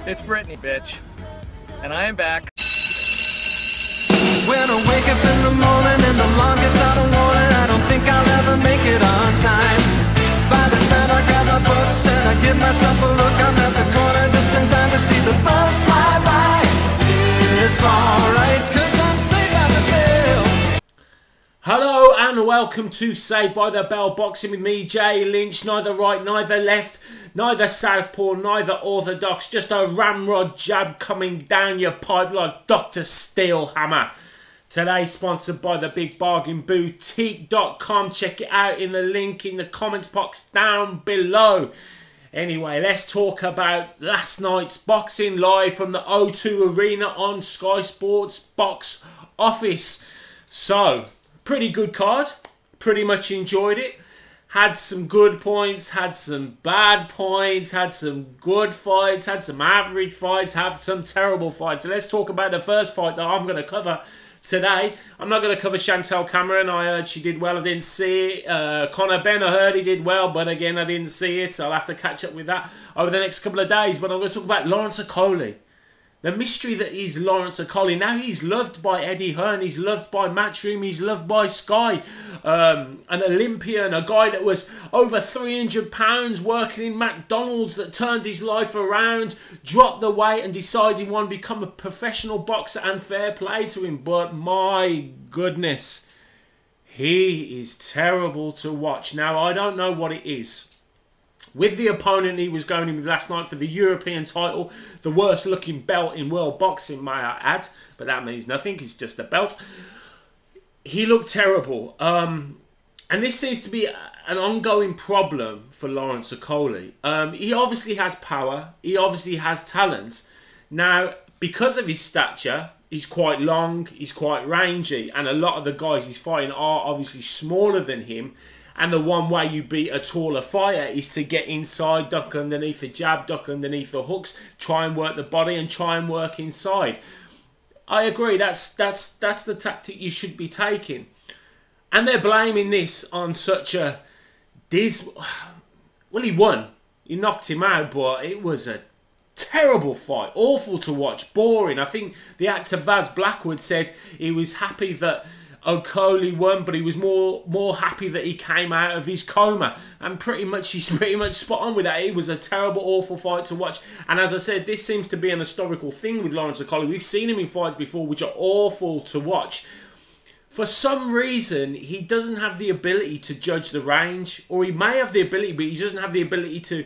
It's Brittany, bitch. And I am back. When I wake up in the morning and the alarm gets out of warning, I don't think I'll ever make it on time. By the time I grab my books and I give myself a look, I'm at the corner just in time to see the bus fly by. It's alright, cause I'm saved by the bell. Hello and welcome to Saved by the Bell Boxing with me, Jay Lynch. Neither right, neither left, neither southpaw, neither orthodox. Just a ramrod jab coming down your pipe like Dr. Steelhammer. Today sponsored by the Big Bargain Boutique.com. Check it out in the link in the comments box down below. Anyway, let's talk about last night's boxing live from the O2 Arena on Sky Sports box office. So, pretty good card. Pretty much enjoyed it. Had some good points, had some bad points, had some good fights, had some average fights, had some terrible fights. So let's talk about the first fight that I'm going to cover today. I'm not going to cover Chantel Cameron. I heard she did well. I didn't see it. Conor Benn, I heard he did well, but again, I didn't see it. So I'll have to catch up with that over the next couple of days. But I'm going to talk about Lawrence Okolie. The mystery that is Lawrence Okolie. Now he's loved by Eddie Hearn, he's loved by Matchroom, he's loved by Sky. An Olympian, a guy that was over 300 pounds working in McDonald's that turned his life around, dropped the weight and decided he wanted to become a professional boxer, and fair play to him. But my goodness, he is terrible to watch. Now I don't know what it is. With the opponent he was going in with last night for the European title, the worst looking belt in world boxing, may I add, but that means nothing, it's just a belt. He looked terrible. And this seems to be an ongoing problem for Lawrence Okolie. He obviously has power, he obviously has talent. Now, because of his stature, he's quite long, he's quite rangy, and a lot of the guys he's fighting are obviously smaller than him. And the one way you beat a taller fighter is to get inside, duck underneath the jab, duck underneath the hooks, try and work the body and try and work inside. I agree, that's the tactic you should be taking. And they're blaming this on such a well, he won. He knocked him out, but it was a terrible fight. Awful to watch, boring. I think the actor Vaz Blackwood said he was happy that Okolie won, but he was more happy that he came out of his coma, and he's pretty much spot on with that. It was a terrible, awful fight to watch, and as I said, this seems to be an historical thing with Lawrence Okolie. We've seen him in fights before which are awful to watch. For some reason, he doesn't have the ability to judge the range, or he may have the ability, but he doesn't have the ability to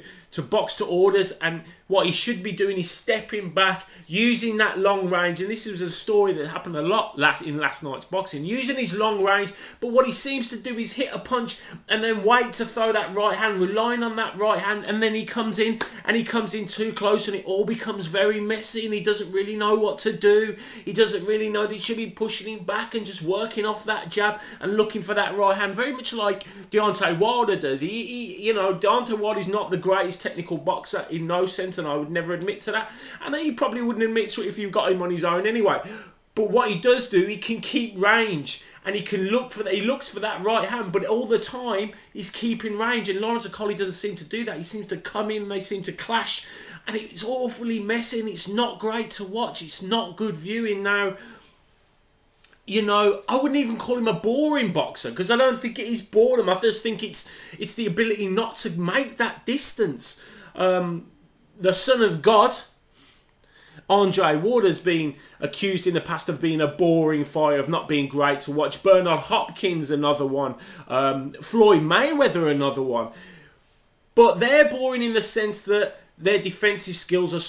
box to orders. And what he should be doing is stepping back, using that long range. And this was a story that happened a lot in last night's boxing, using his long range. But what he seems to do is hit a punch and then wait to throw that right hand, relying on that right hand, and then he comes in too close, and it all becomes very messy, and he doesn't really know what to do. He doesn't really know that he should be pushing him back and just working off that jab and looking for that right hand, very much like Deontay Wilder does. You know, Deontay Wilder is not the greatest technical boxer in no sense, and I would never admit to that, and he probably wouldn't admit to it if you got him on his own anyway. But what he does do, he can keep range, and he can look for that. He looks for that right hand, but all the time he's keeping range. And Lawrence Okolie doesn't seem to do that. He seems to come in, and they seem to clash, and it's awfully messy, and it's not great to watch. It's not good viewing. Now, you know, I wouldn't even call him a boring boxer, because I don't think it is boredom. I just think it's the ability not to make that distance. The son of God, Andre Ward, has been accused in the past of being a boring fighter, of not being great to watch. Bernard Hopkins, another one. Floyd Mayweather, another one. But they're boring in the sense that their defensive skills are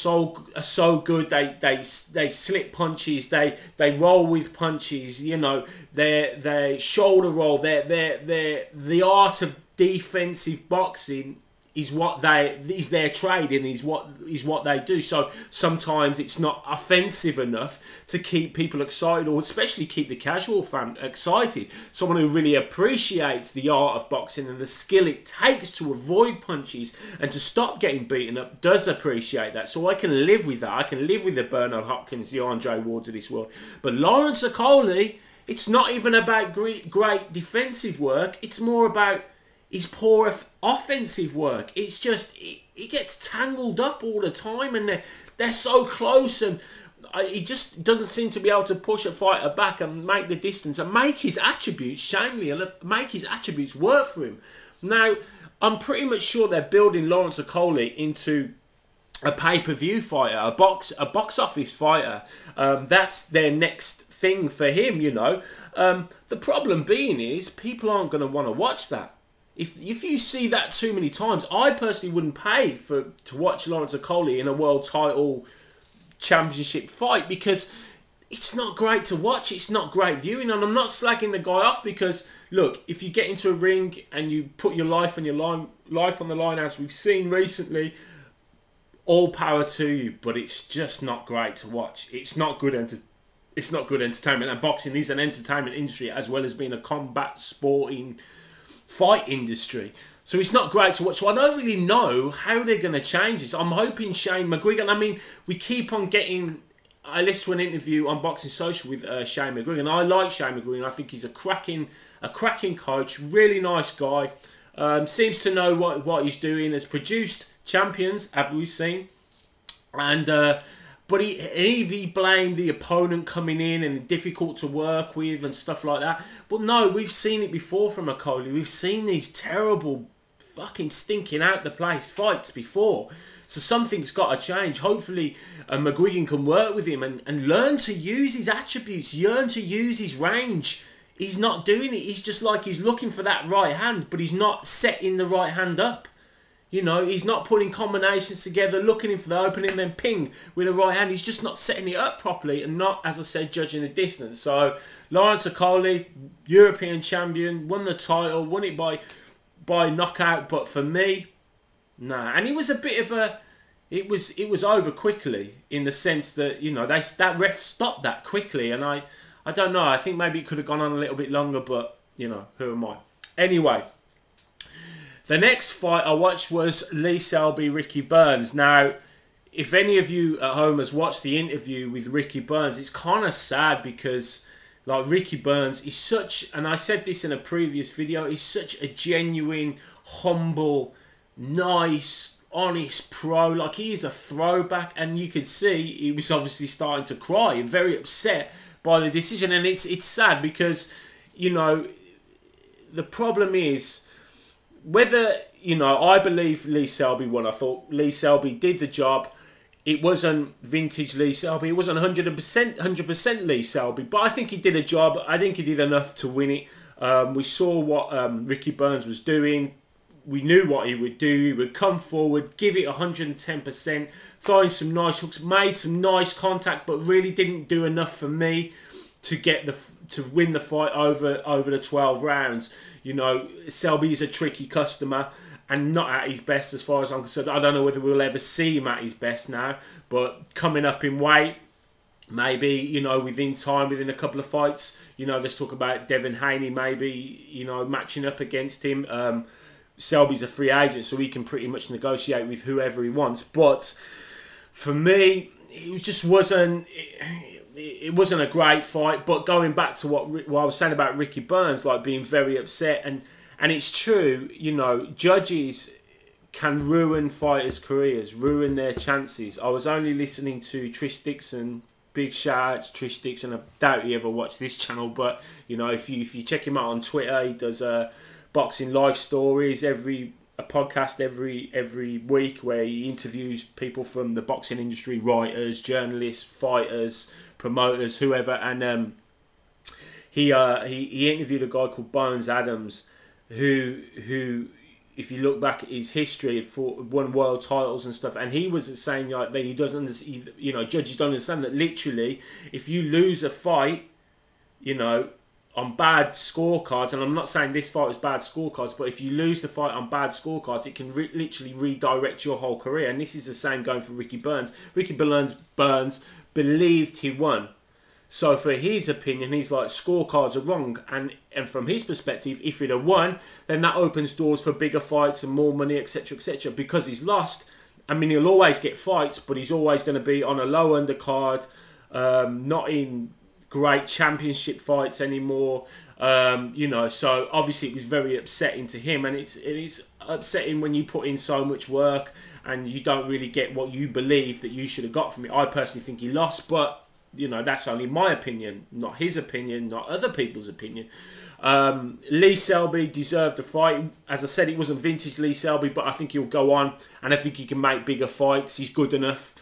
so good. They slip punches. They roll with punches. You know, they shoulder roll. The art of defensive boxing is their trade, and is what they do. So sometimes it's not offensive enough to keep people excited, or especially keep the casual fan excited. Someone who really appreciates the art of boxing and the skill it takes to avoid punches and to stop getting beaten up does appreciate that. So I can live with that. I can live with the Bernard Hopkins, the Andre Wards of this world. But Lawrence Okolie, it's not even about great defensive work. It's more about his poor offensive work. It's just, he gets tangled up all the time, and they're so close, and he just doesn't seem to be able to push a fighter back and make the distance and make his attributes, shamefully, make his attributes work for him. Now, I'm pretty much sure they're building Lawrence Okolie into a pay-per-view fighter, a box office fighter. That's their next thing for him, you know. The problem being is people aren't going to want to watch that. If you see that too many times, I personally wouldn't pay to watch Lawrence Okolie in a world title championship fight, because it's not great to watch. It's not great viewing, and I'm not slagging the guy off, because look, if you get into a ring and you put your life on the line, as we've seen recently, all power to you. But it's just not great to watch. It's not good entertainment, and boxing is an entertainment industry as well as being a combat sporting fight industry. So it's not great to watch. So I don't really know how they're going to change this. I'm hoping Shane McGuigan. I mean, we keep on getting. I listened to an interview on Boxing Social with Shane McGuigan. I like Shane McGuigan. I think he's a cracking coach. Really nice guy. Seems to know what he's doing. Has produced champions, have we seen? And but he blamed the opponent coming in and difficult to work with and stuff like that. But no, we've seen it before from Okolie. We've seen these terrible, fucking stinking out the place fights before. So something's got to change. Hopefully McGuigan can work with him and learn to use his attributes, learn to use his range. He's not doing it. He's just like he's looking for that right hand, but he's not setting the right hand up. You know, he's not putting combinations together, looking in for the opening, then ping with the right hand. He's just not setting it up properly and not, as I said, judging the distance. So, Lawrence Okolie, European champion, won the title, won it by knockout. But for me, nah. And it was a bit of a... It was over quickly in the sense that, you know, that ref stopped that quickly. And I don't know. I think maybe it could have gone on a little bit longer, but, you know, who am I? Anyway... The next fight I watched was Lee Selby, Ricky Burns. Now, if any of you at home has watched the interview with Ricky Burns, it's kind of sad because, like, Ricky Burns is such, and I said this in a previous video, he's such a genuine, humble, nice, honest pro. Like, he is a throwback, and you could see he was obviously starting to cry and very upset by the decision. And it's sad because, you know, the problem is, whether, you know, I believe Lee Selby won. I thought Lee Selby did the job. It wasn't vintage Lee Selby. It wasn't 100% Lee Selby. But I think he did a job. I think he did enough to win it. We saw what Ricky Burns was doing. We knew what he would do. He would come forward, give it 110%, throwing some nice hooks, made some nice contact, but really didn't do enough for me to win the fight over the 12 rounds. You know, Selby is a tricky customer and not at his best as far as I'm concerned. I don't know whether we'll ever see him at his best now, but coming up in weight, maybe, you know, within a couple of fights, you know, let's talk about Devin Haney maybe, you know, matching up against him. Selby's a free agent, so he can pretty much negotiate with whoever he wants. But for me, it just wasn't... It wasn't a great fight. But going back to what I was saying about Ricky Burns, like being very upset, and it's true, you know, judges can ruin fighters' careers, ruin their chances. I was only listening to Trish Dixon. Big shout out to Trish Dixon. I doubt he ever watched this channel, but you know, if you check him out on Twitter, he does boxing life stories, a podcast every week where he interviews people from the boxing industry, writers, journalists, fighters, promoters, whoever, and he interviewed a guy called Bones Adams, who if you look back at his history, won world titles and stuff, and he was saying like that he doesn't understand, you know, judges don't understand that literally if you lose a fight, you know, on bad scorecards, and I'm not saying this fight was bad scorecards, but if you lose the fight on bad scorecards, it can literally redirect your whole career. And this is the same going for Ricky Burns. Ricky Burns believed he won. So for his opinion, he's like, scorecards are wrong. And from his perspective, if he'd have won, then that opens doors for bigger fights and more money, etc., etc. Because he's lost, I mean, he'll always get fights, but he's always going to be on a low undercard, not in great championship fights anymore, you know. So obviously it was very upsetting to him, and it's upsetting when you put in so much work and you don't really get what you believe that you should have got from it. I personally think he lost, but you know, that's only my opinion, not his opinion, not other people's opinion. Lee Selby deserved the fight. As I said, it wasn't vintage Lee Selby, but I think he'll go on, and I think he can make bigger fights. He's good enough.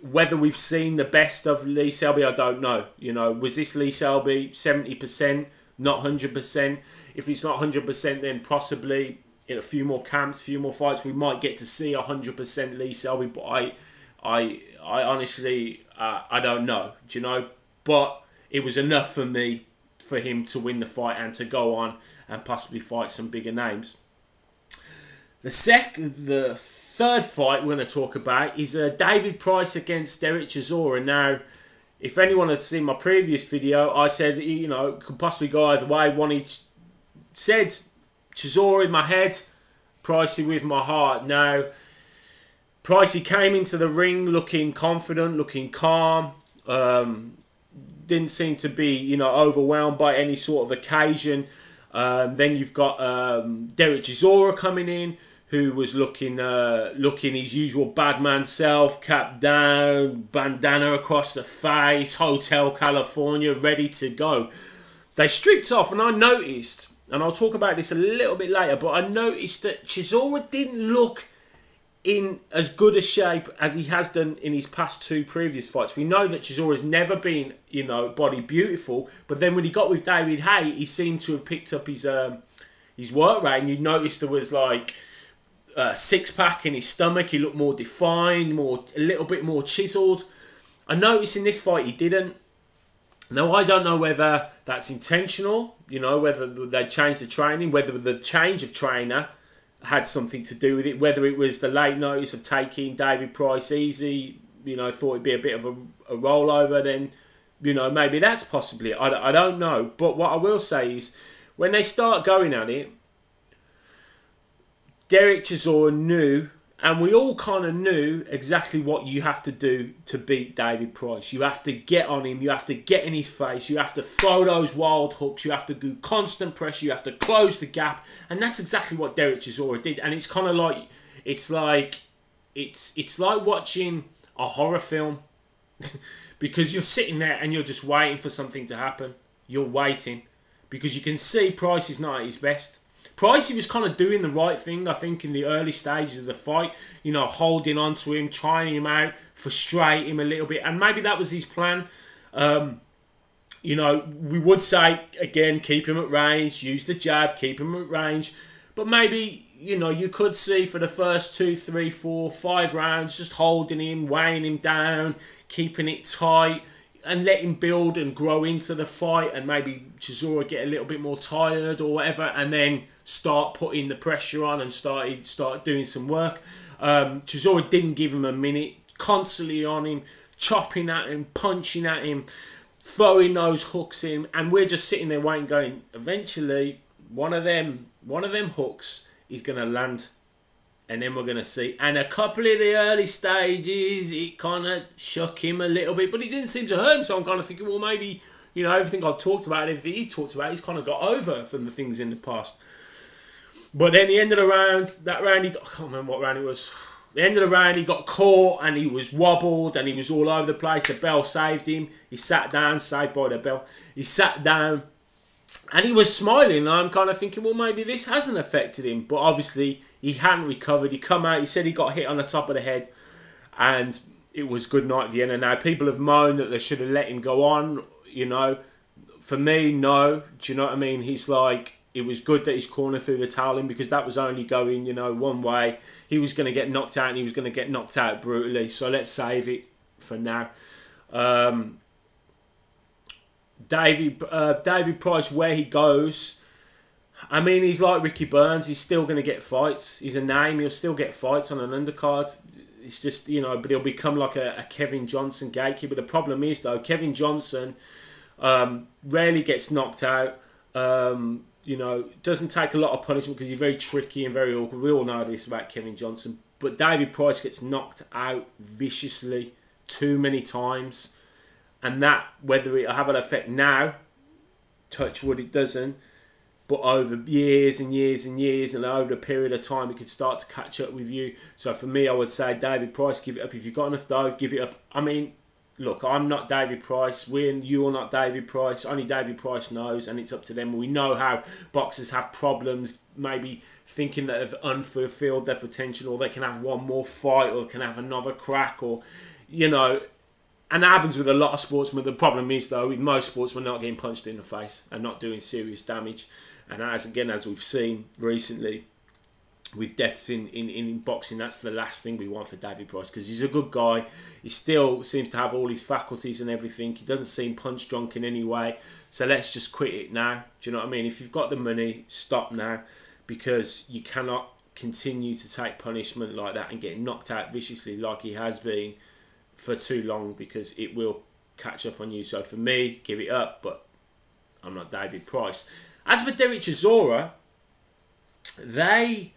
Whether we've seen the best of Lee Selby, I don't know. You know, was this Lee Selby 70%, not 100%? If it's not 100%, then possibly in a few more camps, a few more fights, we might get to see 100% Lee Selby. But I honestly, I don't know. Do you know? But it was enough for me for him to win the fight and to go on and possibly fight some bigger names. The third fight we're going to talk about is David Price against Derek Chisora. Now, if anyone had seen my previous video, I said, you know, it could possibly go either way. Said Chisora in my head, Pricey with my heart. Now, Pricey came into the ring looking confident, looking calm. Didn't seem to be, you know, overwhelmed by any sort of occasion. Then you've got Derek Chisora coming in, who was looking his usual bad man self, cap down, bandana across the face, Hotel California, ready to go. They stripped off, and I noticed, and I'll talk about this a little bit later, but I noticed that Chisora didn't look in as good a shape as he has done in his past two previous fights. We know that Chisora's never been, you know, body beautiful, but then when he got with David Haye, he seemed to have picked up his work rate, and you noticed there was like a six-pack in his stomach. He looked more defined, a little bit more chiselled. I noticed in this fight he didn't. Now, I don't know whether that's intentional, you know, whether they changed the training, whether the change of trainer had something to do with it, whether it was the late notice of taking David Price easy, you know, thought it'd be a bit of a rollover, then, you know, maybe that's possibly it. I don't know. But what I will say is, when they start going at it, Derek Chisora knew, and we all kind of knew exactly what you have to do to beat David Price. You have to get on him, you have to get in his face, you have to throw those wild hooks, you have to do constant pressure, you have to close the gap, and that's exactly what Derek Chisora did. And it's kind of like, it's like watching a horror film because you're sitting there and you're just waiting for something to happen. You're waiting because you can see Price is not at his best. Pricey was kind of doing the right thing, I think, in the early stages of the fight. You know, holding on to him, trying him out, frustrate him a little bit. And maybe that was his plan. You know, we would say, again, keep him at range, use the jab, keep him at range. But maybe, you know, you could see for the first 2, 3, 4, 5 rounds, just holding him, weighing him down, keeping it tight, and let him build and grow into the fight, and maybe Chisora get a little bit more tired or whatever, and then start putting the pressure on and start doing some work. Chisora didn't give him a minute, constantly on him, chopping at him, punching at him, throwing those hooks in, and we're just sitting there waiting, going, eventually one of them hooks is going to land. And then we're going to see. And a couple of the early stages, it kind of shook him a little bit. But it didn't seem to hurt him. So I'm kind of thinking, well, maybe, you know, everything I've talked about, everything he's talked about, he's kind of got over from the things in the past. But then the end of the round, I can't remember what round it was. The end of the round, he got caught and he was wobbled and he was all over the place. The bell saved him. He sat down, saved by the bell. He sat down and he was smiling. And I'm kind of thinking, well, maybe this hasn't affected him. But obviously, he hadn't recovered. He come out, he said he got hit on the top of the head, and it was good night Vienna. Now, people have moaned that they should have let him go on, you know. For me, no. Do you know what I mean? He's like, it was good that his corner threw the towel in, because that was only going, you know, one way. He was going to get knocked out, and he was going to get knocked out brutally. So let's save it for now. David Price, where he goes, I mean, he's like Ricky Burns. He's still going to get fights. He's a name. He'll still get fights on an undercard. It's just, you know, but he'll become like a Kevin Johnson gatekeeper. The problem is, though, Kevin Johnson rarely gets knocked out. You know, doesn't take a lot of punishment because he's very tricky and very awkward. We all know this about Kevin Johnson. But David Price gets knocked out viciously too many times. And that, whether it'll have an effect now, touch wood, it doesn't. but over years and years and years and over a period of time, it could start to catch up with you. So for me, I would say David Price, give it up. If you've got enough dough, give it up. I mean, look, I'm not David Price. You're not David Price. Only David Price knows, and it's up to them. We know how boxers have problems, maybe thinking that they've unfulfilled their potential, or they can have one more fight, or can have another crack, or, you know. And that happens with a lot of sportsmen. The problem is, though, with most sportsmen, not getting punched in the face and not doing serious damage. And as we've seen recently with deaths in boxing, that's the last thing we want for David Price, because he's a good guy. He still seems to have all his faculties and everything. He doesn't seem punch drunk in any way. So let's just quit it now. Do you know what I mean? If you've got the money, stop now, because you cannot continue to take punishment like that and get knocked out viciously like he has been for too long, because it will catch up on you. So for me, give it up, but I'm not David Price. As for Derek Chisora, I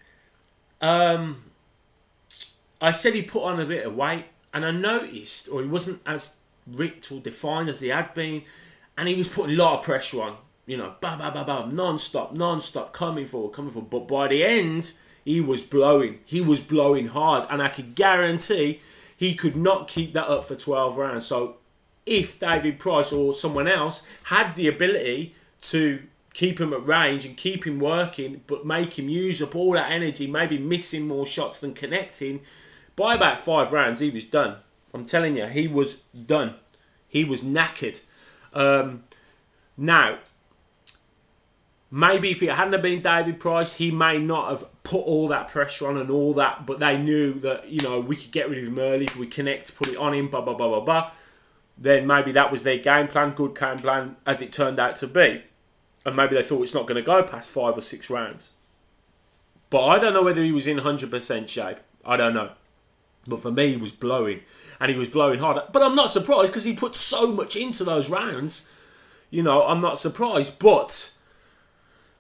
said he put on a bit of weight, and I noticed, or he wasn't as ripped or defined as he had been, and he was putting a lot of pressure on, you know, non-stop, coming forward, but by the end, he was blowing hard, and I could guarantee he could not keep that up for 12 rounds. So if David Price or someone else had the ability to keep him at range and keep him working, but make him use up all that energy, maybe missing more shots than connecting, by about 5 rounds, he was done. I'm telling you, he was done. He was knackered. Now, maybe if it hadn't have been David Price, he may not have put all that pressure on and all that, but they knew that, you know, we could get rid of him early if we connect, put it on him, blah, blah, blah, blah, blah. Then maybe that was their game plan, good game plan, as it turned out to be. And maybe they thought it's not going to go past 5 or 6 rounds. But I don't know whether he was in 100% shape. I don't know. But for me, he was blowing. And he was blowing hard. But I'm not surprised, because he put so much into those rounds. You know, I'm not surprised. But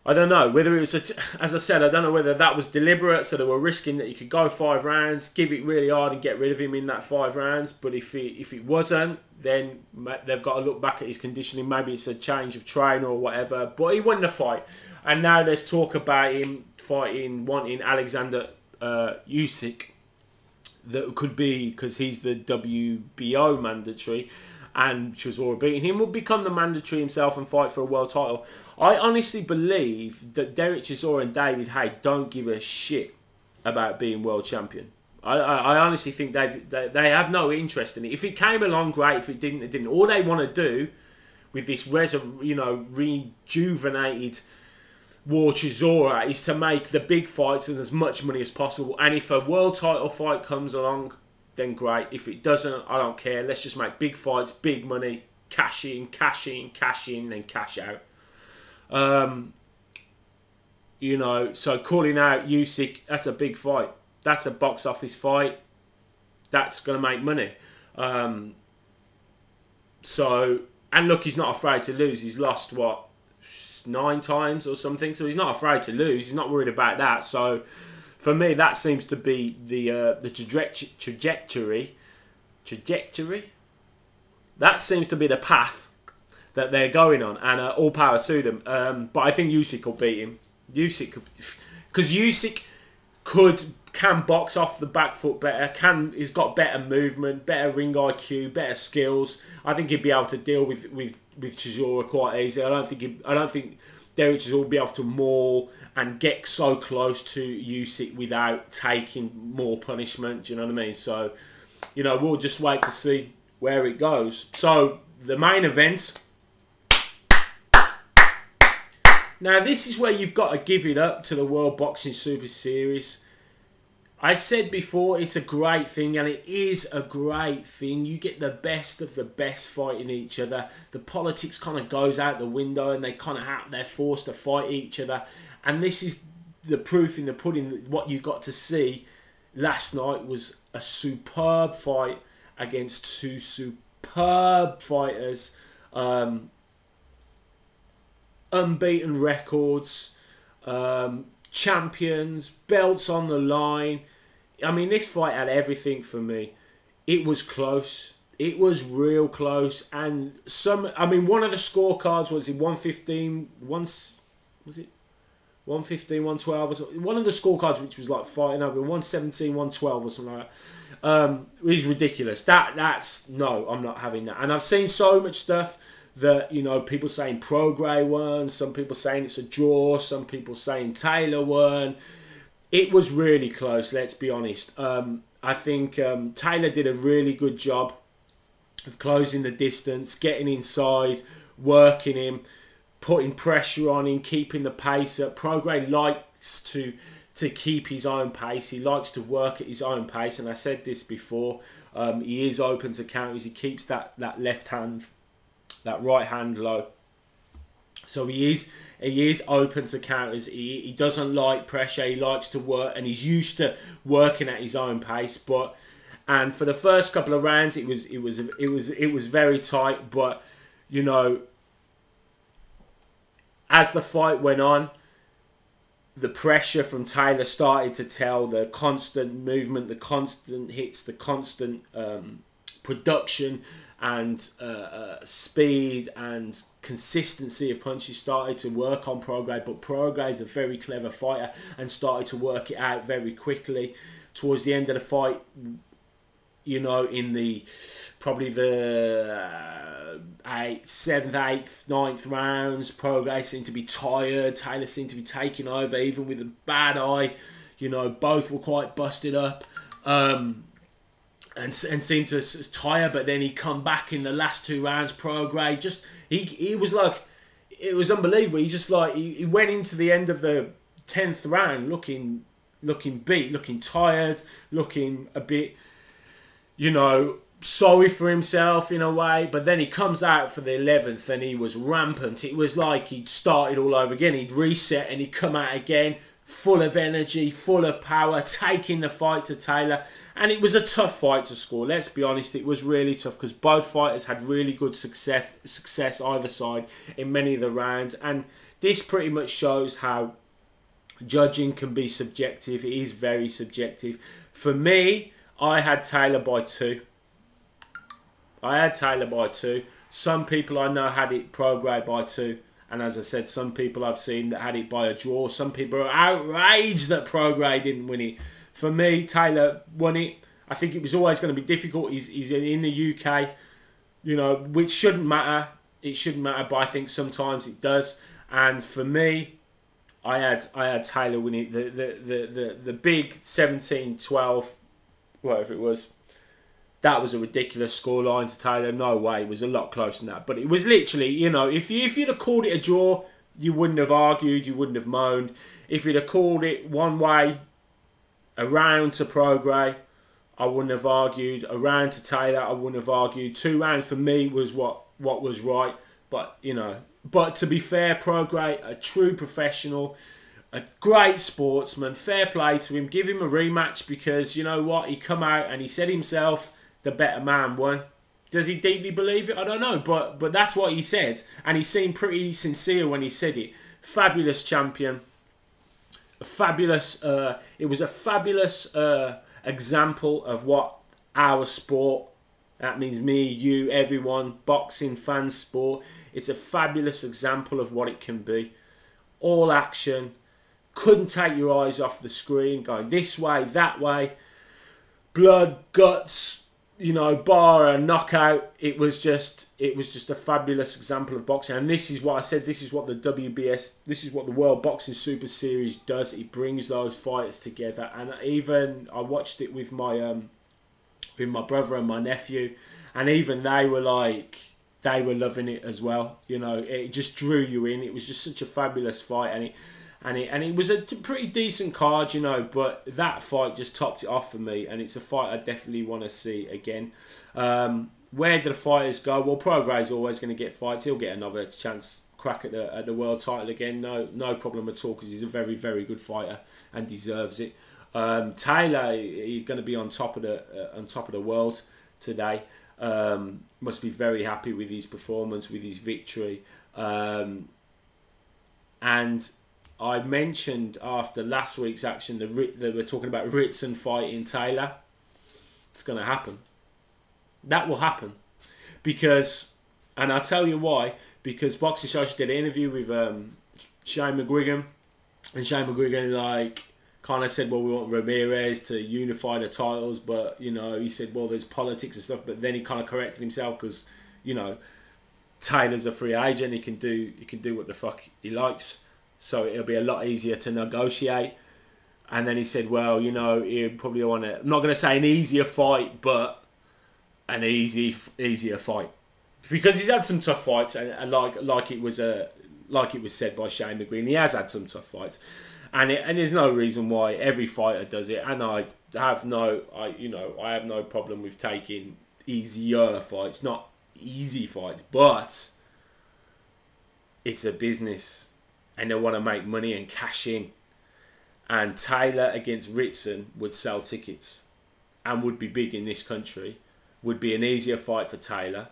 I don't know whether it was, as I said, I don't know whether that was deliberate. So they were risking that he could go 5 rounds, give it really hard and get rid of him in that 5 rounds. But if it wasn't, then they've got to look back at his conditioning. Maybe it's a change of trainer or whatever. But he won the fight. And now let's talk about him wanting Alexander Usyk. That could be, because he's the WBO mandatory, and Chisora beating him, will become the mandatory himself and fight for a world title. I honestly believe that Derek Chisora and David Haye don't give a shit about being world champion. I honestly think they have no interest in it. If it came along, great. If it didn't, it didn't. All they want to do with this rejuvenated War Chisora is to make the big fights and as much money as possible. And if a world title fight comes along, then great. If it doesn't, I don't care. Let's just make big fights, big money, cash in, then cash out. You know, so calling out Usyk, that's a big fight. That's a box office fight. That's going to make money. And look, he's not afraid to lose. He's lost, 9 times or something. So he's not afraid to lose. He's not worried about that. So for me, that seems to be the trajectory. That seems to be the path that they're going on, and all power to them. But I think Usyk will beat him. Because Usyk can box off the back foot better. He's got better movement, better ring IQ, better skills. I think he'd be able to deal with Chisora quite easily. I don't think Derek Chisora will be able to maul and get so close to Usyk without taking more punishment. Do you know what I mean? So, you know, we'll just wait to see where it goes. So the main event. Now this is where you've got to give it up to the World Boxing Super Series. I said before, it's a great thing, and it is a great thing. You get the best of the best fighting each other. The politics kind of goes out the window, and they're forced to fight each other. And this is the proof in the pudding. What you got to see last night was a superb fight against 2 superb fighters. Unbeaten records. Champions, belts on the line. I mean, this fight had everything for me. It was close. It was real close. And one of the scorecards was in 115. Was it 115, 112 or something. One of the scorecards which was like fighting over 117, 112 or something like that. Is ridiculous. That's no, I'm not having that. And I've seen so much stuff that, you know, people saying Prograis won, some people saying it's a draw, some people saying Taylor won. It was really close, let's be honest. I think Taylor did a really good job of closing the distance, getting inside, working him, putting pressure on him, keeping the pace up. Prograis likes to keep his own pace. He likes to work at his own pace, and I said this before. He is open to counters. He keeps that left hand, that right hand low. So he is open to counters. He doesn't like pressure. He likes to work, and he's used to working at his own pace. And for the first couple of rounds, it was very tight. But you know, as the fight went on, the pressure from Taylor started to tell. The constant movement, the constant hits, the constant production and speed and consistency of punches started to work on Prograis. But Prograis is a very clever fighter and started to work it out very quickly. Towards the end of the fight, you know, in probably the 7th, 8th, 9th rounds, Prograis seemed to be tired. Taylor seemed to be taking over, even with a bad eye. You know, both were quite busted up. And seemed to tire, but then he come back in the last 2 rounds. Prograis just he was like, it was unbelievable. He just like he went into the end of the 10th round looking beat, looking tired, looking a bit, you know, sorry for himself in a way. But then he comes out for the 11th and he was rampant. It was like he'd started all over again. He'd reset and he'd come out again, full of energy, full of power, taking the fight to Taylor. And it was a tough fight to score. Let's be honest, it was really tough because both fighters had really good success either side in many of the rounds. And this pretty much shows how judging can be subjective. It is very subjective. For me, I had Taylor by 2. Some people I know had it Prograis by 2. And as I said, some people I've seen that had it by a draw. Some people are outraged that Prograis didn't win it. For me, Taylor won it. I think it was always going to be difficult. He's in the UK, you know, which shouldn't matter. It shouldn't matter, but I think sometimes it does. And for me, I had Taylor win it. The big 17-12, whatever it was. That was a ridiculous scoreline to Taylor. No way. It was a lot closer than that. But it was literally, you know, if you'd have called it a draw, you wouldn't have argued. You wouldn't have moaned. If you'd have called it one way, a round to Prograis, I wouldn't have argued. A round to Taylor, I wouldn't have argued. 2 rounds for me was what was right. But, you know, but to be fair, Prograis, a true professional, a great sportsman, fair play to him. Give him a rematch because, you know what, he come out and he said himself, the better man won. Does he deeply believe it? I don't know, but that's what he said. And he seemed pretty sincere when he said it. Fabulous champion. It was a fabulous example of what our sport, that means me, you, everyone, boxing, fans, sport, it's a fabulous example of what it can be. All action, couldn't take your eyes off the screen, going this way, that way, blood, guts, you know, bar a knockout. It was just a fabulous example of boxing. And this is what I said, this is what the WBS, this is what the World Boxing Super Series does. It brings those fighters together. And even I watched it with my brother and my nephew, and even they were loving it as well. You know, it just drew you in. It was just such a fabulous fight, and it was a pretty decent card, you know, but that fight just topped it off for me, and it's a fight I definitely want to see again. Where do the fighters go? Well, Prograis is always going to get fights. He'll get another chance, crack at the world title again. No problem at all, because he's a very, very good fighter and deserves it. Taylor, he's going to be on top of the world today. Must be very happy with his performance, with his victory, and I mentioned after last week's action that we're talking about Ritson fighting Taylor. It's going to happen. That will happen. Because, and I'll tell you why, because Boxing Social did an interview with Shane McGuigan, And Shane McGuigan like kind of said, well, we want Ramirez to unify the titles, but you know, he said, well, there's politics and stuff. But then he kind of corrected himself because, you know, Taylor's a free agent. He can do what the fuck he likes. So it'll be a lot easier to negotiate. And then he said, well, you know, he probably want to, I'm not going to say an easier fight, but an easier fight, because he's had some tough fights, and like it was said by Shane McGuigan, he has had some tough fights, and there's no reason why every fighter does it, and I have no problem with taking easier fights, not easy fights, but it's a business, and they want to make money and cash in. And Taylor against Ritson would sell tickets and would be big in this country. Would be an easier fight for Taylor.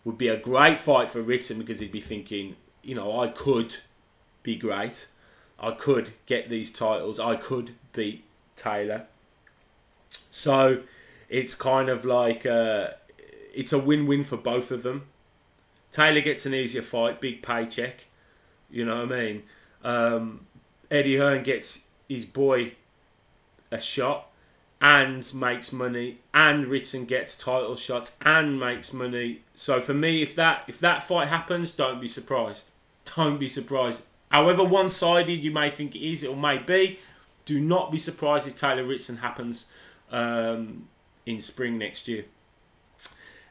Would be a great fight for Ritson, because he'd be thinking, you know, I could be great. I could get these titles. I could beat Taylor. So it's kind of like it's a win-win for both of them. Taylor gets an easier fight, big paycheck. You know what I mean? Eddie Hearn gets his boy a shot and makes money, and Ritson gets title shots and makes money. So for me, if that fight happens, don't be surprised. Don't be surprised. However one-sided you may think it is, or may be, do not be surprised if Taylor Ritson happens in spring next year.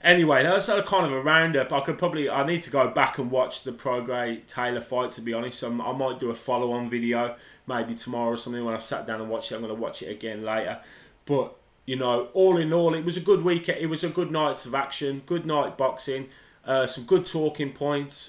Anyway, that's kind of a roundup. I need to go back and watch the Prograis Taylor fight, to be honest. So I might do a follow-on video, maybe tomorrow or something. When I've sat down and watched it, I'm going to watch it again later. But, you know, all in all, it was a good weekend. It was a good night of action, good night boxing, some good talking points.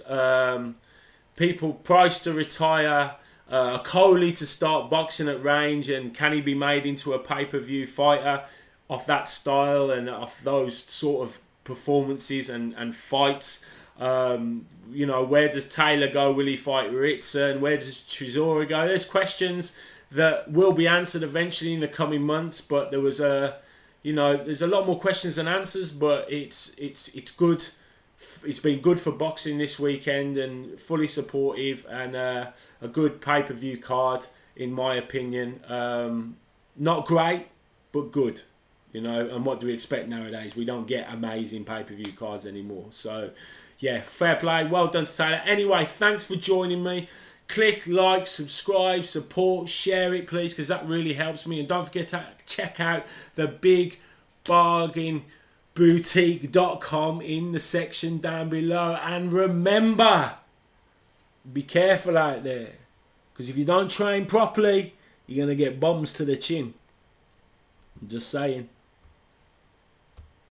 People priced to retire, Coley to start boxing at range, and can he be made into a pay-per-view fighter off that style and off those sort of performances and fights. You know, where does Taylor go? Will he fight Ritson? Where does Chisora go? There's questions that will be answered eventually in the coming months, but there was there's a lot more questions than answers, but it's good. It's been good for boxing this weekend, and fully supportive, and a good pay-per-view card in my opinion. Not great, but good. You know, and what do we expect nowadays? We don't get amazing pay-per-view cards anymore. So, yeah, fair play. Well done to Taylor. Anyway, thanks for joining me. Click, like, subscribe, support, share it, please, because that really helps me. And don't forget to check out the Big Bargain Boutique.com in the section down below. And remember, be careful out there, because if you don't train properly, you're going to get bombs to the chin. I'm just saying.